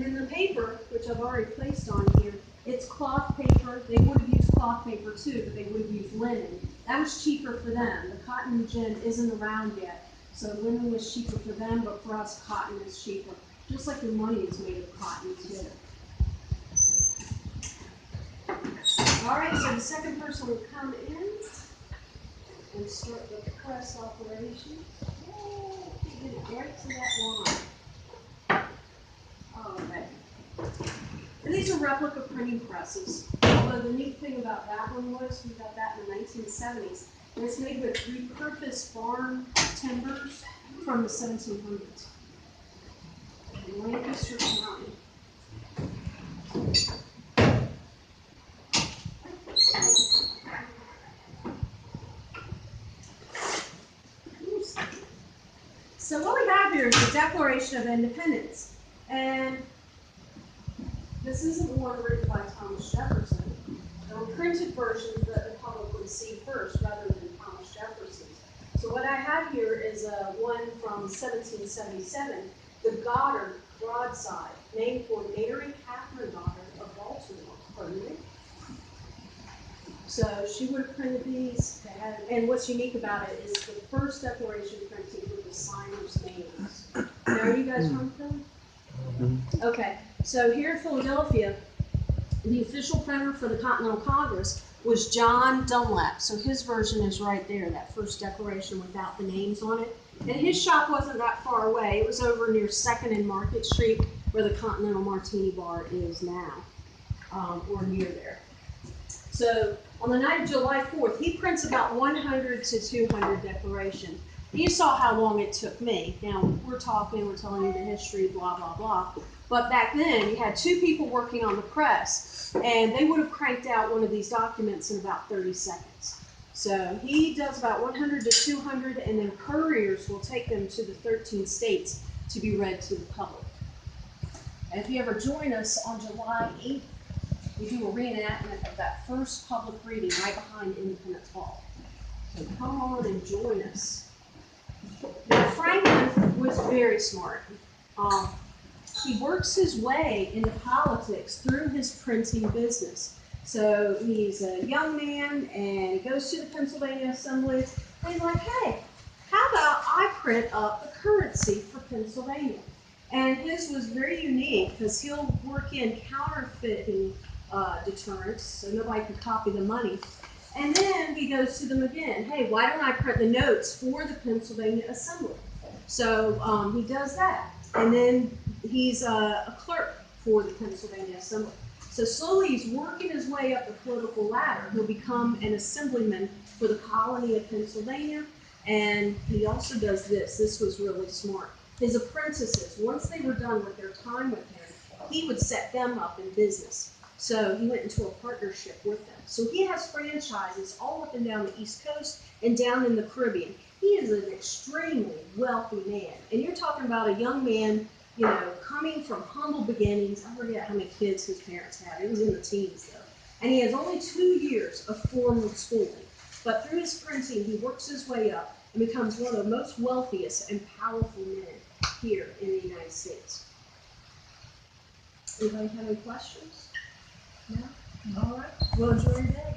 And then the paper, which I've already placed on here, it's cloth paper. They would have used cloth paper too, but they would have used linen. That was cheaper for them. The cotton gin isn't around yet, so linen was cheaper for them, but for us, cotton is cheaper. Just like your money is made of cotton too. All right, so the second person will come in and start the press operation. Oh, he did it right to that line. All right. And these are replica printing presses. Although the neat thing about that one was we got that in the 1970s. And it's made with repurposed farm timbers from the 1700s. In Lancaster County. So what we have here is the Declaration of Independence. And this isn't the one written by Thomas Jefferson. There were printed versions that the public would see first rather than Thomas Jefferson's. So what I have here is one from 1777, the Goddard broadside, named for Mary Catherine Goddard of Baltimore. Pardon me. So she would have printed these, and what's unique about it is the first Declaration printing with the signers' names. Now, are you guys from Philly? Okay, so here in Philadelphia, the official printer for the Continental Congress was John Dunlap. So his version is right there, that first declaration without the names on it. And his shop wasn't that far away. It was over near 2nd and Market Street, where the Continental Martini Bar is now, or near there. So on the night of July 4th, he prints about 100 to 200 declarations. You saw how long it took me. Now, we're telling you the history, blah, blah, blah. But back then, you had 2 people working on the press, and they would have cranked out one of these documents in about 30 seconds. So he does about 100 to 200, and then couriers will take them to the 13 states to be read to the public. And if you ever join us on July 8th, we do a reenactment of that first public reading right behind Independence Hall. So come on and join us. Now, Franklin was very smart. He works his way into politics through his printing business. So he's a young man, and he goes to the Pennsylvania Assembly, and he's like, hey, how about I print up the currency for Pennsylvania? And his was very unique because he'll work in counterfeiting deterrence, so nobody can copy the money. And then he goes to them again, hey, why don't I print the notes for the Pennsylvania Assembly? So he does that. And then he's a clerk for the Pennsylvania Assembly. So slowly he's working his way up the political ladder. He'll become an assemblyman for the colony of Pennsylvania. And he also does this. This was really smart. His apprentices, once they were done with their time with him, he would set them up in business. So he went into a partnership with them. So he has franchises all up and down the East Coast and down in the Caribbean. He is an extremely wealthy man. And you're talking about a young man, you know, coming from humble beginnings. I forget how many kids his parents had. It was in the teens, though. And he has only 2 years of formal schooling. But through his printing, he works his way up and becomes one of the most wealthiest and powerful men here in the United States. Anybody have any questions? No? All right. Well, enjoy your day.